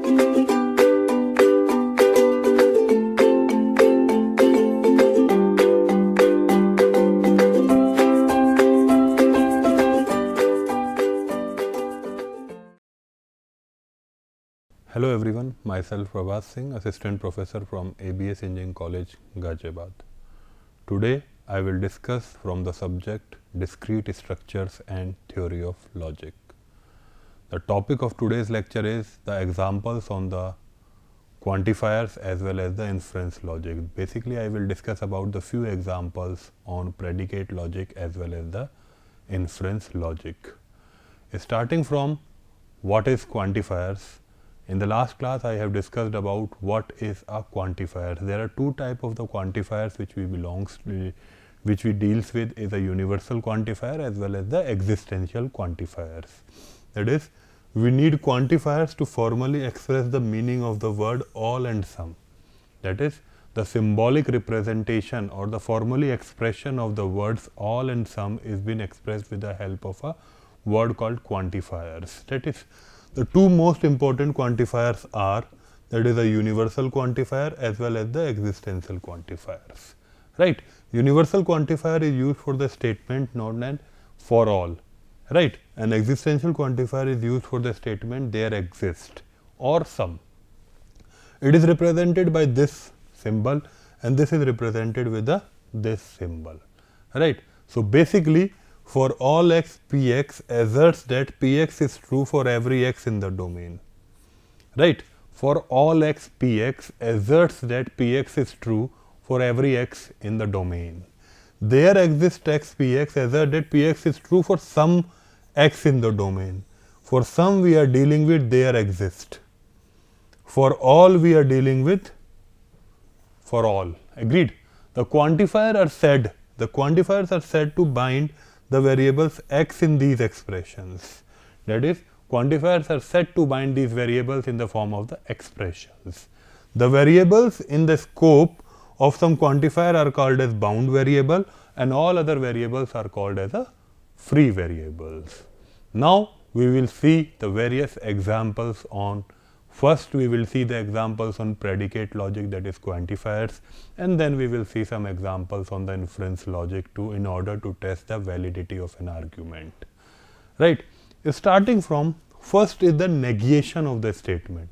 Hello everyone, myself Prabhat Singh, Assistant Professor from ABS Engineering College, Ghaziabad. Today I will discuss from the subject Discrete Structures and Theory of Logic. The topic of today's lecture is the examples on the quantifiers as well as the inference logic. Basically I will discuss about the few examples on predicate logic as well as the inference logic. Starting from what is quantifiers. In the last class I have discussed about what is a quantifier. There are two types of the quantifiers which we deals with is a universal quantifier as well as the existential quantifiers. That is, we need quantifiers to formally express the meaning of the word all and some. That is, the symbolic representation or the formally expression of the words all and some is being expressed with the help of a word called quantifiers. That is, the two most important quantifiers are, that is a universal quantifier as well as the existential quantifiers. Right? Universal quantifier is used for the statement known as for all. Right? An existential quantifier is used for the statement there exist or some. It is represented by this symbol and this is represented with this symbol. Right? So basically, for all x, Px asserts that Px is true for every x in the domain. Right? For all x, Px asserts that Px is true for every x in the domain. There exists x, Px asserts that Px is true for some x in the domain. For some we are dealing with there exist. For all we are dealing with for all. Agreed? The quantifiers are said to bind the variables x in these expressions. That is, quantifiers are said to bind these variables in the form of the expressions. The variables in the scope of some quantifier are called as bound variable and all other variables are called as a free variables. Now we will see the various examples on, first we will see the examples on predicate logic, that is quantifiers, and then we will see some examples on the inference logic too in order to test the validity of an argument. Right? Starting from, first is the negation of the statement.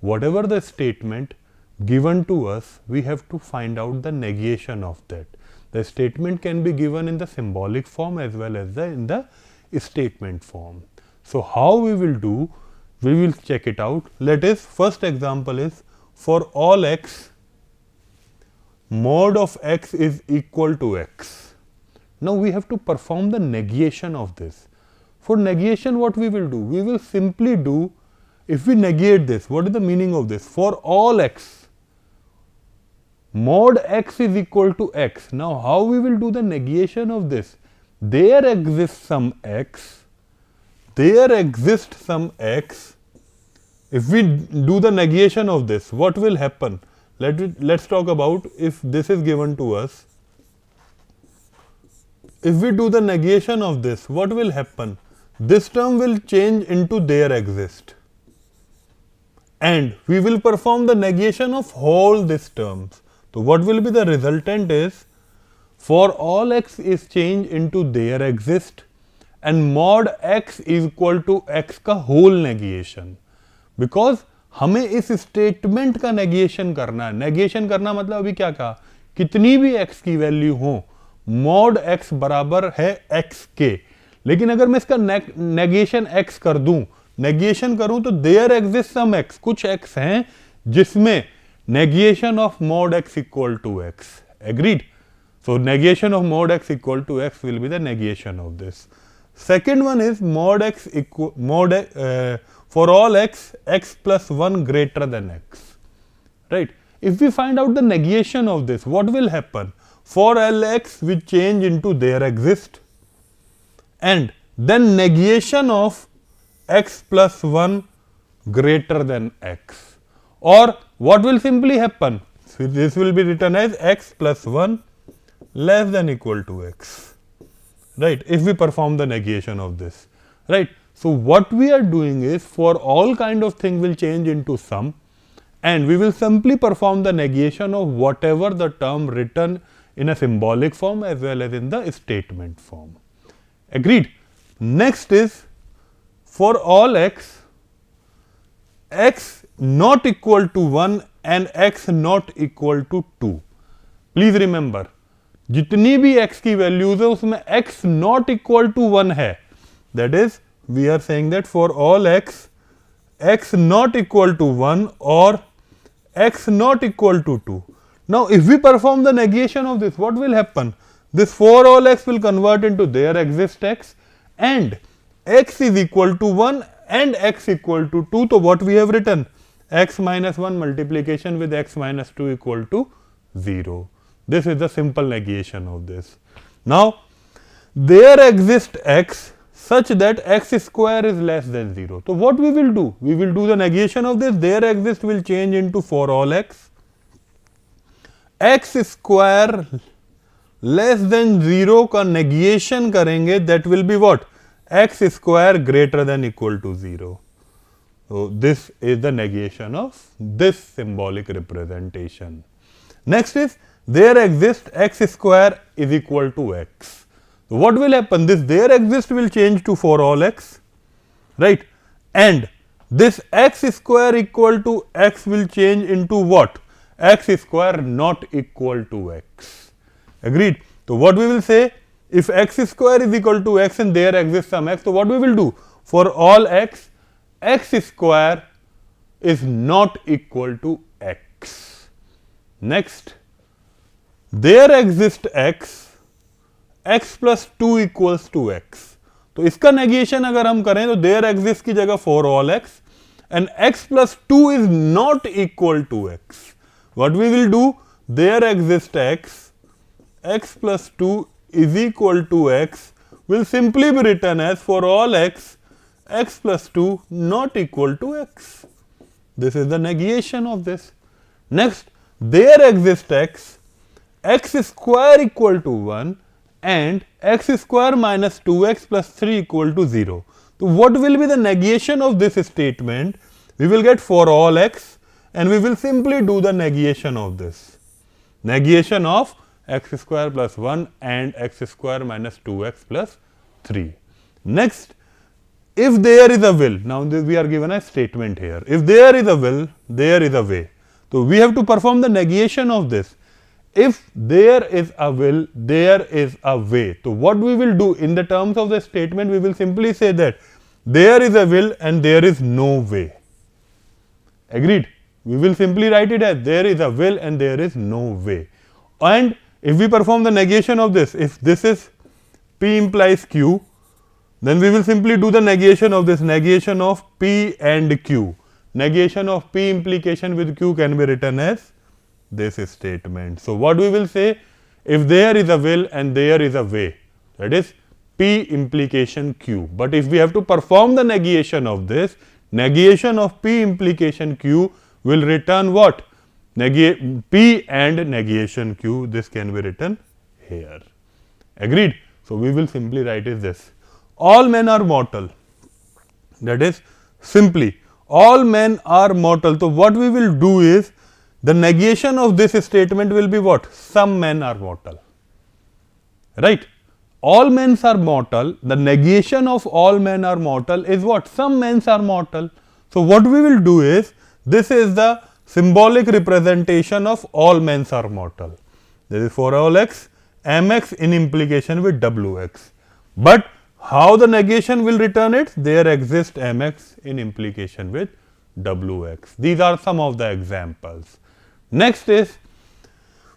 Whatever the statement given to us, we have to find out the negation of that. The statement can be given in the symbolic form as well as in the statement form. So how we will do? We will check it out. Let us, first example is, for all x, mod of x is equal to x. Now we have to perform the negation of this. For negation, what we will do? We will simply do, if we negate this, what is the meaning of this? For all x, mod x is equal to x. Now how we will do the negation of this? There exists some x. There exists some x. If we do the negation of this, what will happen? Let's talk about if this is given to us. If we do the negation of this, what will happen? This term will change into there exist. And we will perform the negation of all these terms. So what will be the resultant is, for all x is changed into there exist and mod x is equal to x का whole negation. Because हमें इस statement का negation करना है. Negation करना मतलब अभी क्या कहा, कितनी भी x की वैल्यू हो, मॉड x बराबर है x के. लेकिन अगर मैं इसका नेगेशन x कर दूं, नेगेशन करूं तो देयर एग्जिस्ट सम x, कुछ x हैं जिसमें negation of mod x equal to x. Agreed? So negation of mod x equal to x will be the negation of this. Second one is mod x equal for all x, x plus 1 greater than x. Right? If we find out the negation of this, what will happen? For Lx we change into there exist and then negation of x plus 1 greater than x. Or what will simply happen? So this will be written as x plus 1 less than equal to x. Right? If we perform the negation of this. Right? So what we are doing is, for all kind of thing will change into sum, and we will simply perform the negation of whatever the term written in a symbolic form as well as in the statement form. Agreed? Next is, for all x, x not equal to 1 and x not equal to 2. Please remember, जितनी भी x की values है उसमें x not equal to 1 है. That is, we are saying that for all x not equal to 1 or x not equal to 2. Now if we perform the negation of this, what will happen? This for all x will convert into there exist x, and x is equal to 1 and x equal to 2. So what we have written, x minus 1 multiplication with x minus 2 equal to 0. This is the simple negation of this. Now there exists x such that x square is less than 0. So what we will do? We will do the negation of this. There exists will change into for all x. x square less than 0 का negation करेंगे, that will be what? x square greater than equal to 0. So this is the negation of this symbolic representation. Next is, there exists x square is equal to x. So what will happen? This there exists will change to for all x, right? And this x square equal to x will change into what? X square not equal to x. Agreed? So what we will say, if x square is equal to x and there exists some x, so what we will do? For all x, x square is not equal to x. Next, there exists x plus 2 equals to x. तो इसका negation अगर हम करें तो there exists की जगह for all x and x plus 2 is not equal to x. What we will do? There exists x plus 2 is equal to x will simply be written as for all x plus 2 not equal to x. This is the negation of this. Next, there exists x square equal to 1 and x square minus 2x plus 3 equal to 0. So what will be the negation of this statement? We will get for all x and we will simply do the negation of this. Negation of x square plus 1 and x square minus 2x plus 3. Next, if there is a will, now we are given a statement here. If there is a will, there is a way. So we have to perform the negation of this. If there is a will, there is a way. So what we will do in the terms of the statement, we will simply say that there is a will and there is no way. Agreed? We will simply write it as there is a will and there is no way. And if we perform the negation of this, if this is P implies Q, then we will simply do the negation of this, negation of P and Q. Negation of P implication with Q can be written as this statement. So what we will say, if there is a will and there is a way, that is P implication Q. But if we have to perform the negation of this, negation of P implication Q will return what? P and negation Q. This can be written here. Agreed? So we will simply write is this. All men are mortal. That is simply all men are mortal. So what we will do is, the negation of this statement will be what? Some men are mortal. Right? All men are mortal. The negation of all men are mortal is what? Some men are mortal. So what we will do is, this is the symbolic representation of all men are mortal. This is for all x, mx in implication with wx. But how the negation will return it? There exists mx in implication with wx. These are some of the examples. Next is,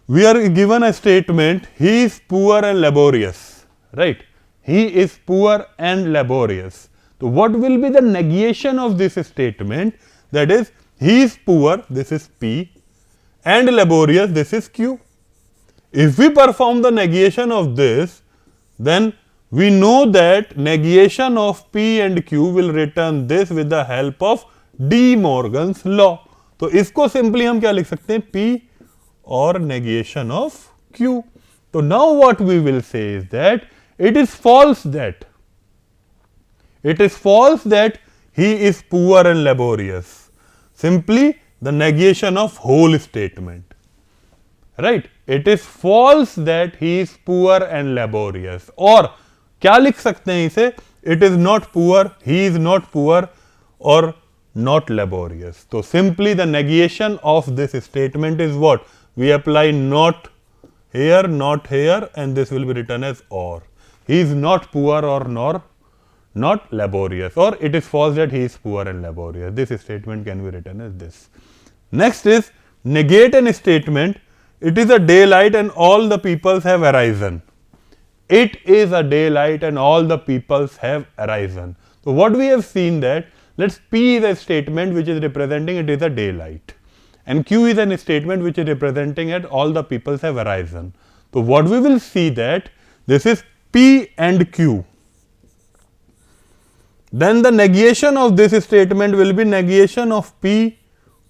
we are given a statement, he is poor and laborious, right? He is poor and laborious. So what will be the negation of this statement? That is, he is poor, this is P, and laborious, this is Q. If we perform the negation of this, then we know that negation of P and Q will return this with the help of De Morgan's law. तो इसको simply हम क्या लिख सकते हैं? P और negation of Q. So now what we will say is that it is false that It is false that he is poor and laborious. Simply the negation of whole statement. Right? It is false that he is poor and laborious. और क्या लिख सकते हैं इसे? It is not poor, he is not poor, or not laborious. So simply the negation of this statement is what? We apply not here, and this will be written as or. He is not poor or nor not laborious, or it is false that he is poor and laborious. This statement can be written as this. Next is negate an statement. It is a daylight and all the peoples have arisen. It is a daylight and all the peoples have arisen. So what we have seen that, let's P is a statement which is representing it is a daylight, and Q is a statement which is representing it all the peoples have arisen. So what we will see that this is P and Q. Then the negation of this statement will be negation of P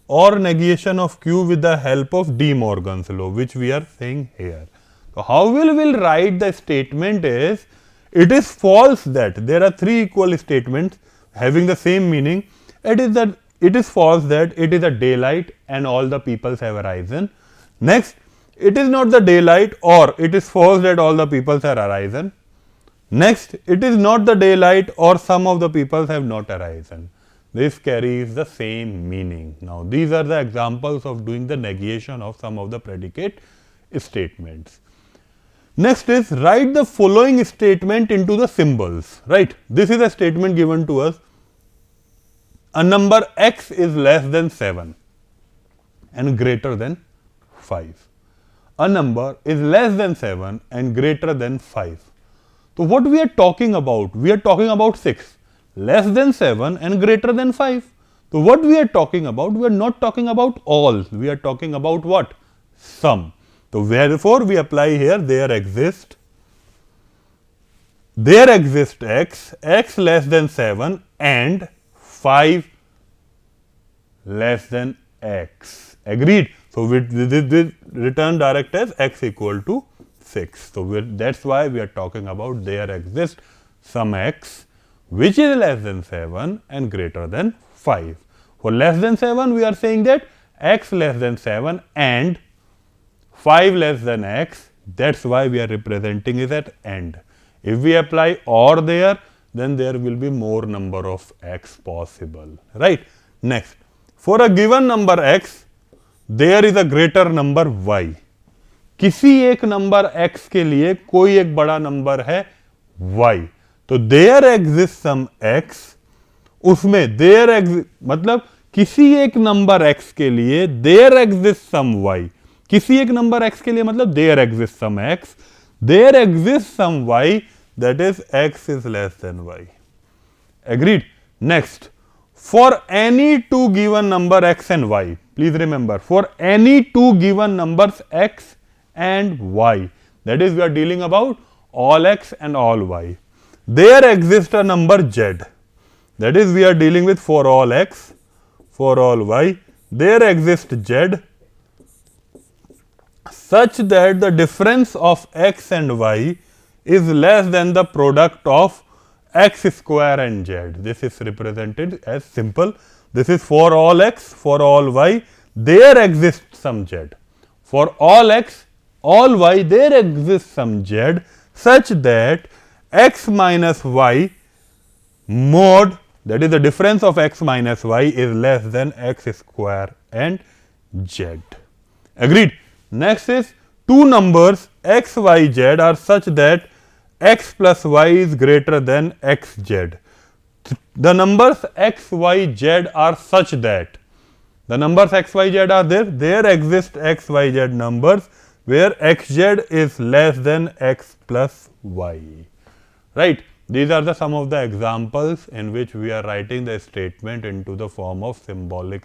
or negation of Q with the help of De Morgan's law, which we are saying here. So how we will write the statement is, it is false that there are three equal statements having the same meaning. It is false that it is a daylight and all the peoples have arisen. Next, it is not the daylight, or it is false that all the peoples are arisen. Next, it is not the daylight or some of the peoples have not arisen. This carries the same meaning. Now, these are the examples of doing the negation of some of the predicate statements. Next is write the following statement into the symbols. Right? This is a statement given to us. A number x is less than 7 and greater than 5. A number is less than 7 and greater than 5. So what we are talking about? We are talking about 6. Less than 7 and greater than 5. So what we are talking about? We are not talking about all. We are talking about what? Some. So therefore we apply here there exists x, x less than 7 and 5 less than x. Agreed? So this return direct as x equal to 6. So that's why we are talking about there exists some x which is less than 7 and greater than 5. For less than 7 we are saying that x less than 7 and 5 less than x, that's why we are representing it at end. If we apply or there, then there will be more number of x possible, right? Next, for a given number x, there is a greater number y. किसी एक number x के लिए कोई एक बड़ा number है y. तो there exists some x, उसमें there मतलब किसी एक नंबर x के लिए there exists some y. किसी एक नंबर x के लिए मतलब there exists some x, there exists some y, that is x is less than y. Agreed? Next, for any two given number x and y, please remember, for any two given numbers x and y, that is we are dealing about all x and all y, there exists a number z, that is we are dealing with for all x, for all y, there exists z, such that the difference of x and y is less than the product of x square and z. This is represented as simple. This is for all x, for all y, there exists some z. For all x, all y, there exists some z, such that x minus y mod, that is the difference of x minus y, is less than x square and z. Agreed? Next is two numbers x, y, z are such that x plus y is greater than x, z. The numbers x, y, z are such that the numbers x, y, z are there exist x, y, z numbers where x, z is less than x plus y. Right? These are the some of the examples in which we are writing the statement into the form of symbolic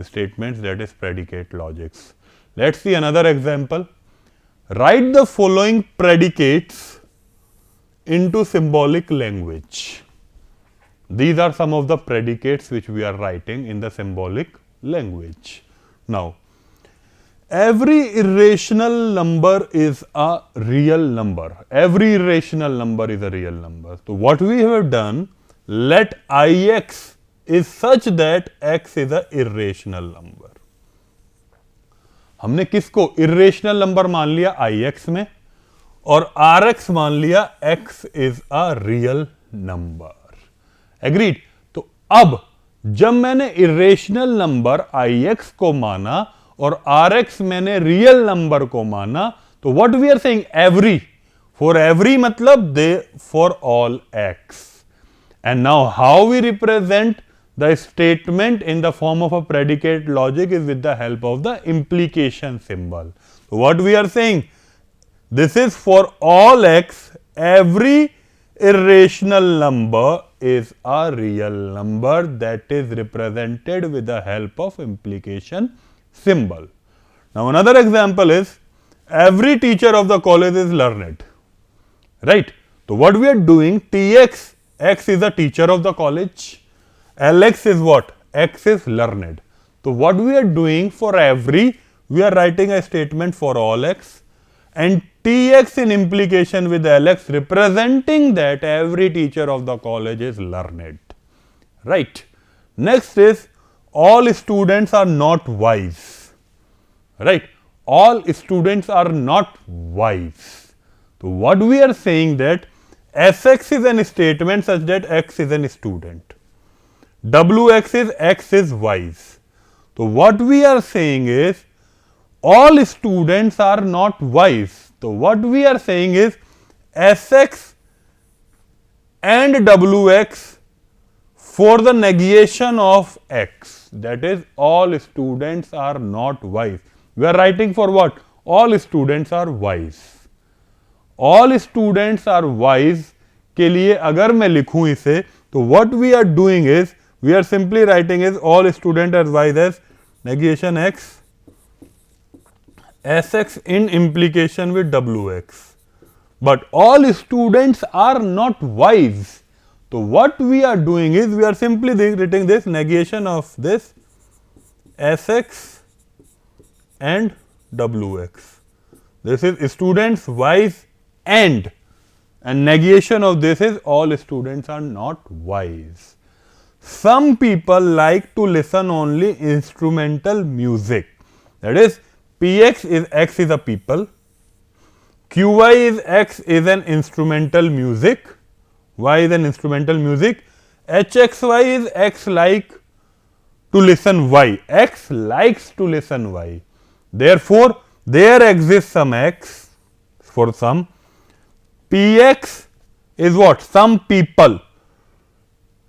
statements, that is predicate logics. Let's see another example. Write the following predicates into symbolic language. These are some of the predicates which we are writing in the symbolic language. Now, every irrational number is a real number. Every irrational number is a real number. So, what we have done, let Ix is such that x is a irrational number. हमने किसको irrational number मान लिया Ix में और Rx मान लिया x is a real number. Agreed? तो अब जब मैंने irrational number Ix को माना और Rx मैंने real number को माना, तो what we are saying every, for every मतलब they for all x. And now how we represent the statement in the form of a predicate logic is with the help of the implication symbol. So what we are saying, this is for all x, every irrational number is a real number that is represented with the help of implication symbol. Now another example is, every teacher of the college is learned, right? So what we are doing, Tx, x is a teacher of the college, Lx is what? X is learned. So what we are doing, for every, we are writing a statement for all x, and Tx in implication with Lx representing that every teacher of the college is learned, right? Next is, all students are not wise, right? All students are not wise. So what we are saying, that Sx is a statement such that x is a student, Wx is x is wise. So what we are saying is, all students are not wise. So what we are saying is, Sx and Wx for the negation of x, that is all students are not wise. We are writing for what? All students are wise. All students are wise के लिए अगर मैं लिखूं इसे, तो what we are doing is, we are simply writing is all students are wise as negation x, Sx in implication with Wx. But all students are not wise. So what we are doing is, we are simply writing this negation of this Sx and Wx. This is students wise and negation of this is all students are not wise. Some people like to listen only instrumental music. That is, Px is x is a people, Qy is x is an instrumental music, y is an instrumental music, Hxy is x like to listen y, x likes to listen y. Therefore, there exists some x for some. Px is what? Some people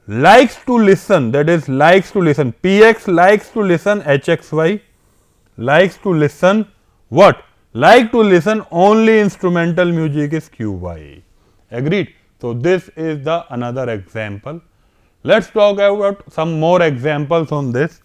likes to listen, that is likes to listen. Px likes to listen Hxy, likes to listen what? Like to listen only instrumental music is Qy. Agreed? So this is the another example. Let's talk about some more examples on this.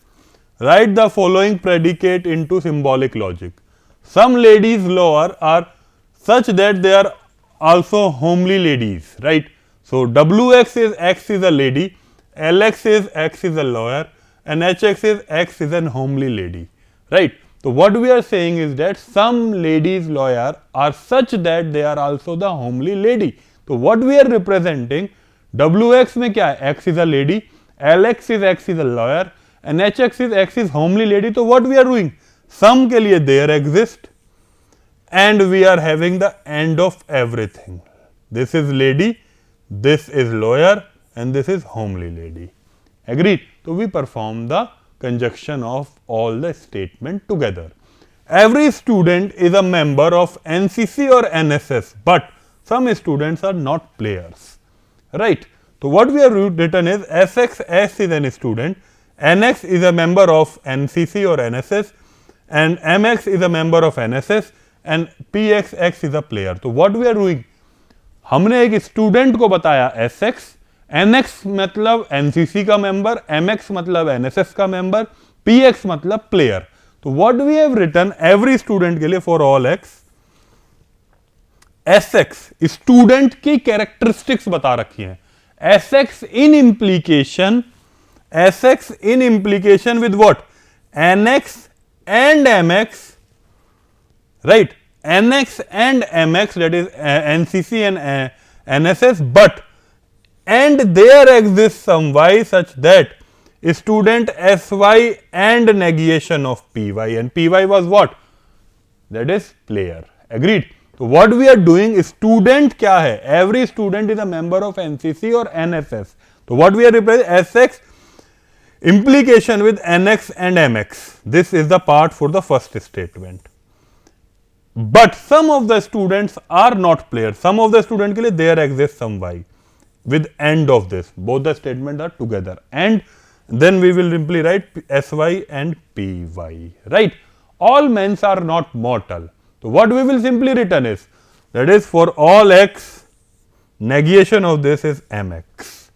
Write the following predicate into symbolic logic. Some ladies' lower are such that they are also homely ladies, right? So Wx is x is a lady, Lx is x is a lower, and Hx is x is an homely lady, right? So what we are saying is that some ladies' lawyer are such that they are also the homely lady. So what we are representing, Wx में क्या है? X is a lady, Lx is x is a lawyer, and Hx is x is homely lady. So what we are doing? Some के लिए there exist, and we are having the end of everything. This is lady, this is lawyer, and this is homely lady. Agreed? So we perform the conjunction of all the statement together. Every student is a member of NCC or NSS, but some students are not players, right? So what we have written is Sx is a student, Nx is a member of NCC or NSS, and Mx is a member of NSS, and Px is a player. तो what we are doing, हमने एक student को बताया Sx, Nx मतलब NCC का member, Mx मतलब NSS का member, Px मतलब प्लेयर. तो what we have written every student के लिए for all x, Sx student की कैरेक्टरिस्टिक्स बता रखी हैं. Sx in implication, Sx in implication with what? Nx and Mx, right? Nx and Mx, that is NCC and NSS, but and there exists some y such that student sy and negation of py, and py was what? That is player. Agreed? So what we are doing is student क्या है? Every student is a member of NCC or NSS. So what we are replacing? SX implication with NX and MX. This is the part for the first statement. But some of the students are not players. Some of the students के लिए there exists some y with end of this. Both the statements are together, and then we will simply write sy and py. Right? All men are not mortal. So what we will simply return is, that is for all x, negation of this is mx.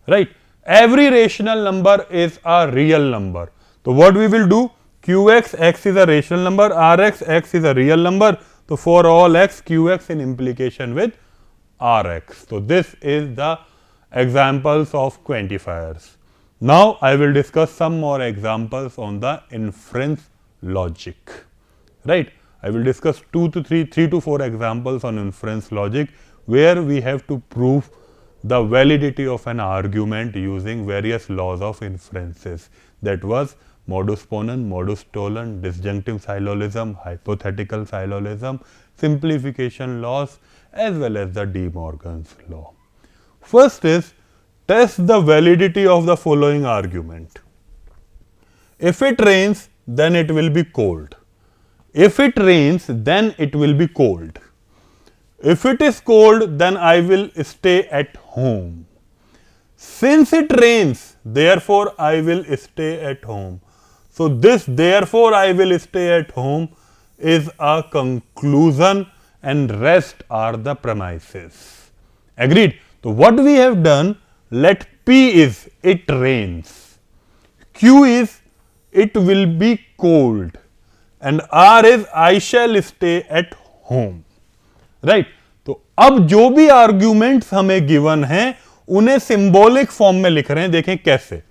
Right? Every rational number is a real number. So what we will do? Qx, x is a rational number, Rx, x is a real number. So for all x, Qx in implication with Rx. So this is the examples of quantifiers. Now I will discuss some more examples on the inference logic. Right? I will discuss 3 to 4 examples on inference logic where we have to prove the validity of an argument using various laws of inferences. That was modus ponens, modus tollens, disjunctive syllogism, hypothetical syllogism, simplification laws, as well as the De Morgan's law. First is, test the validity of the following argument. If it rains, then it will be cold. If it rains, then it will be cold. If it is cold, then I will stay at home. Since it rains, therefore I will stay at home. So this therefore I will stay at home is a conclusion, and rest are the premises. Agreed? So what we have done, let P is it rains, Q is it will be cold, and R is I shall stay at home. Right तो अब जो भी arguments हमें given हैं उन्हें symbolic form में लिख रहे हैं. देखें कैसे.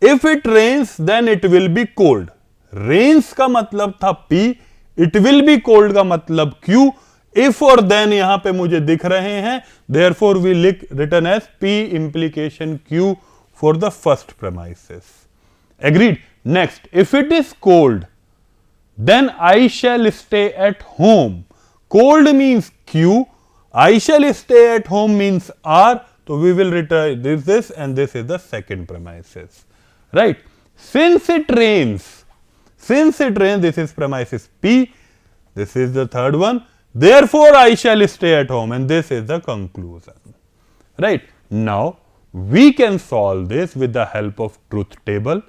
If it rains then it will be cold. Rains का मतलब था P, it will be cold का मतलब Q. इफ और देन यहां पे मुझे दिख रहे हैं, therefore we written as P implication Q for the first premises. Agreed. Next, if it is cold then I shall stay at home. Cold means Q, I shall stay at home means R. So we will return this and this is the second premises. Right. Since it rains, this is premises P, this is the third one. Therefore I shall stay at home, and this is the conclusion. Right. Now we can solve this with the help of truth table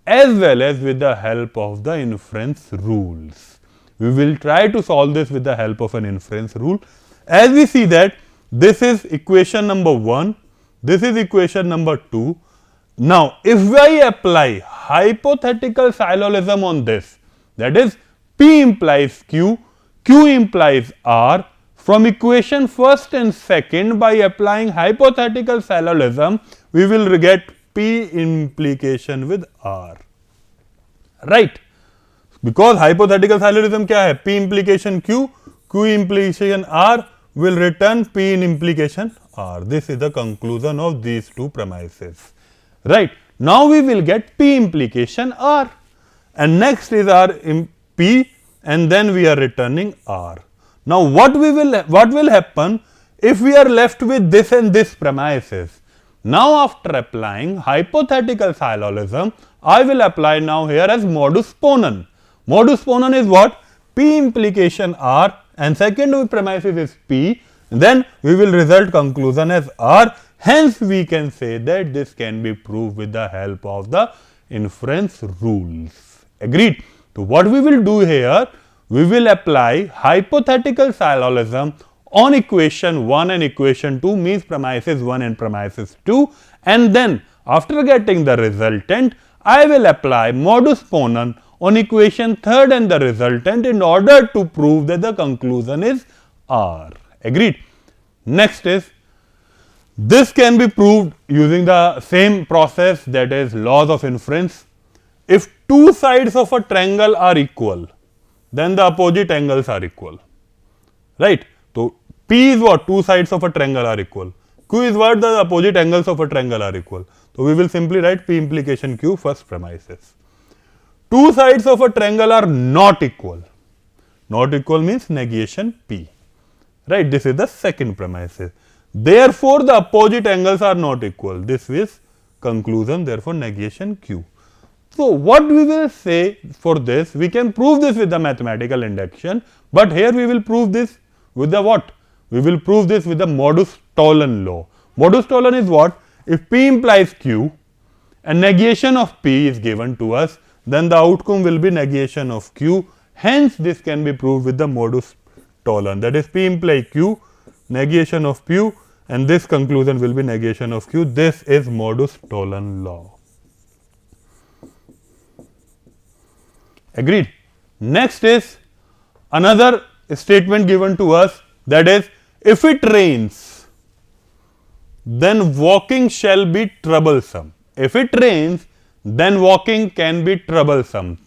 as well as with the help of the inference rules. We will try to solve this with the help of an inference rule. As we see that this is equation number 1, this is equation number 2. Now, if I apply hypothetical syllogism on this, that is P implies Q, Q implies R, from equation first and second by applying hypothetical syllogism, we will get P implication with R. Right. Because hypothetical syllogism क्या है? P implication Q, Q implication R will return P in implication R. This is the conclusion of these two premises. Right. Now we will get P implication R, and next is R P, and then we are returning R. Now what will happen if we are left with this and this premises? Now after applying hypothetical syllogism, I will apply now here as modus ponens. Modus ponens is what? P implication R, and second premises is P, then we will result conclusion as R. Hence we can say that this can be proved with the help of the inference rules. Agreed? So what we will do here, we will apply hypothetical syllogism on equation 1 and equation 2, means premises 1 and premises 2, and then after getting the resultant, I will apply modus ponens on equation 3rd and the resultant in order to prove that the conclusion is R. Agreed? Next is, this can be proved using the same process, that is laws of inference. If two sides of a triangle are equal, then the opposite angles are equal. Right? So P is what? Two sides of a triangle are equal. Q is what? The opposite angles of a triangle are equal. So we will simply write P implication Q first premises. Two sides of a triangle are not equal. Not equal means negation P. Right? This is the second premises. Therefore, the opposite angles are not equal. This is conclusion. Therefore, negation Q. So, what we will say for this? We can prove this with the mathematical induction, but here we will prove this with the what? We will prove this with the Modus-Tollon law. Modus-Tollon is what? If P implies Q and negation of P is given to us, then the outcome will be negation of Q. Hence, this can be proved with the Modus-Tollon. That is, P implies Q, negation of Q, and this conclusion will be negation of Q. This is Modus-Tollon law. Agreed. Next is another statement given to us, that is, if it rains, then walking shall be troublesome. If it rains, then walking can be troublesome.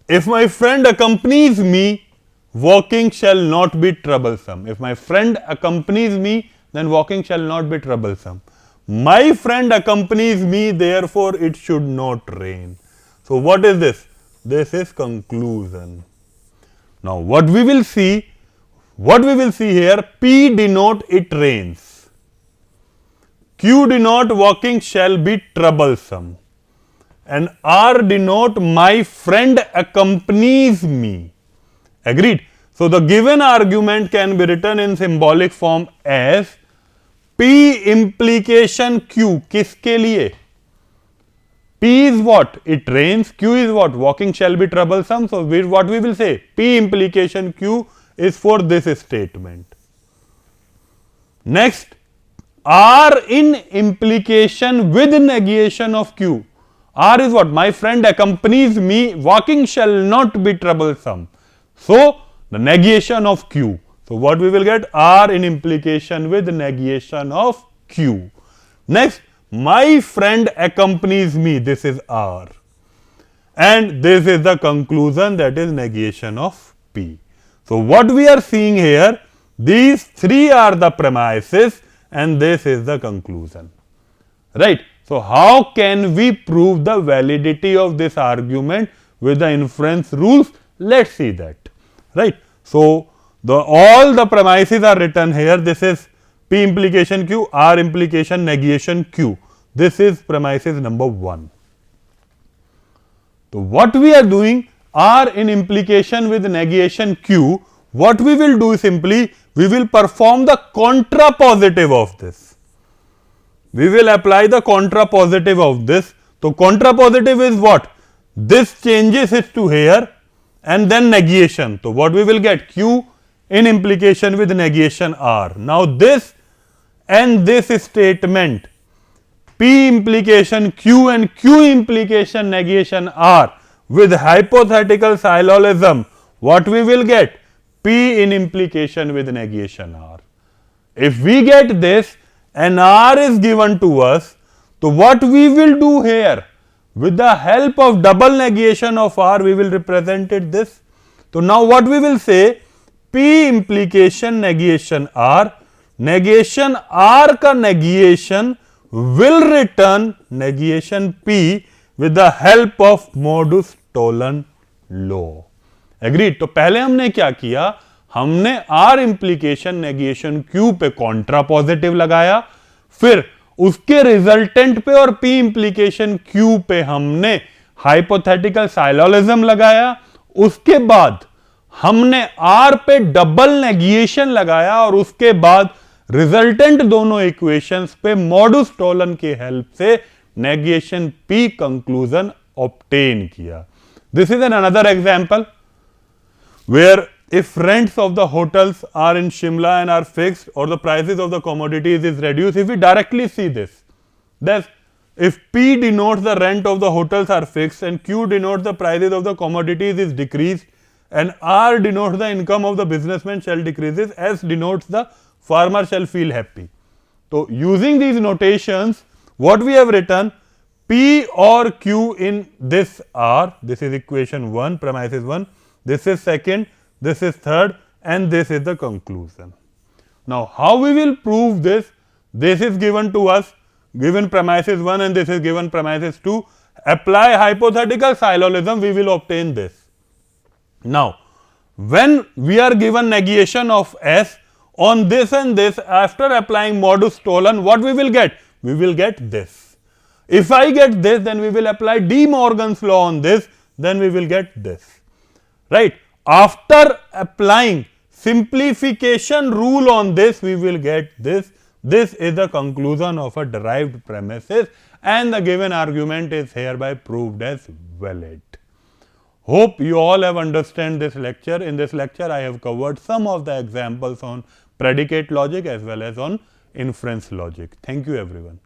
If my friend accompanies me, walking shall not be troublesome. If my friend accompanies me, then walking shall not be troublesome. My friend accompanies me, therefore it should not rain. So, what is this? This is conclusion. Now, what we will see here, P denote it rains, Q denote walking shall be troublesome, and R denote my friend accompanies me. Agreed? So, the given argument can be written in symbolic form as P implication Q. किसके लिए? P is what? It rains. Q is what? Walking shall be troublesome. So, what we will say? P implication Q is for this statement. Next, R in implication with negation of Q. R is what? My friend accompanies me. Walking shall not be troublesome. So, the negation of Q. So, what we will get? R in implication with negation of Q. Next, my friend accompanies me, this is R, and this is the conclusion, that is negation of P. So, what we are seeing here, these three are the premises and this is the conclusion, right. So, how can we prove the validity of this argument with the inference rules? Let us see that, right. So, all the premises are written here. This is P implication Q, R implication negation Q. This is premises number 1. So, what we are doing, R in implication with negation Q, what we will do simply, we will perform the contrapositive of this. We will apply the contrapositive of this. So, contrapositive is what? This changes it to here and then negation. So, what we will get? Q in implication with negation R. Now, this and this statement, P implication Q and Q implication negation R with hypothetical syllogism, what we will get? P in implication with negation R. If we get this and R is given to us, so what we will do here? With the help of double negation of R, we will represent it this. So, now what we will say? P implication negation R, negation R का negation will return negation P with the help of Modus-Tollon law. Agreed? तो पहले हमने क्या किया? हमने R implication negation Q पे Contra positive लगाया, फिर उसके रिजल्टेंट पे और P implication Q पे हमने हाइपोथेटिकल साइलोलिज्म लगाया, उसके बाद हमने R पे डबल नेगेशन लगाया और उसके बाद रिजल्टेंट दोनों इक्वेशंस पे मॉडुस-टोलन के हेल्प से नेगेशन P कंक्लूजन ऑब्टेन किया. This is an another example where if rents of the hotels are in Shimla and are fixed or the prices of the commodities is reduced, if we directly see this, that if P denotes the rent of the hotels are fixed and Q denotes the prices of the commodities is decreased and R denotes the income of the businessman shall decreases, S denotes the farmer shall feel happy. So, using these notations, what we have written, P or Q in this R, this is equation 1, premise is 1, this is second, this is third, and this is the conclusion. Now, how we will prove this? this is given to us, given premises 1 and this is given premises 2, apply hypothetical syllogism, we will obtain this. Now, when we are given negation of S on this and this, after applying modus tollens, what we will get? We will get this. If I get this, then we will apply De Morgan's law on this, then we will get this, right. After applying simplification rule on this, we will get this. This is the conclusion of a derived premises, and the given argument is hereby proved as valid. Hope you all have understood this lecture. In this lecture, I have covered some of the examples on predicate logic as well as on inference logic. Thank you everyone.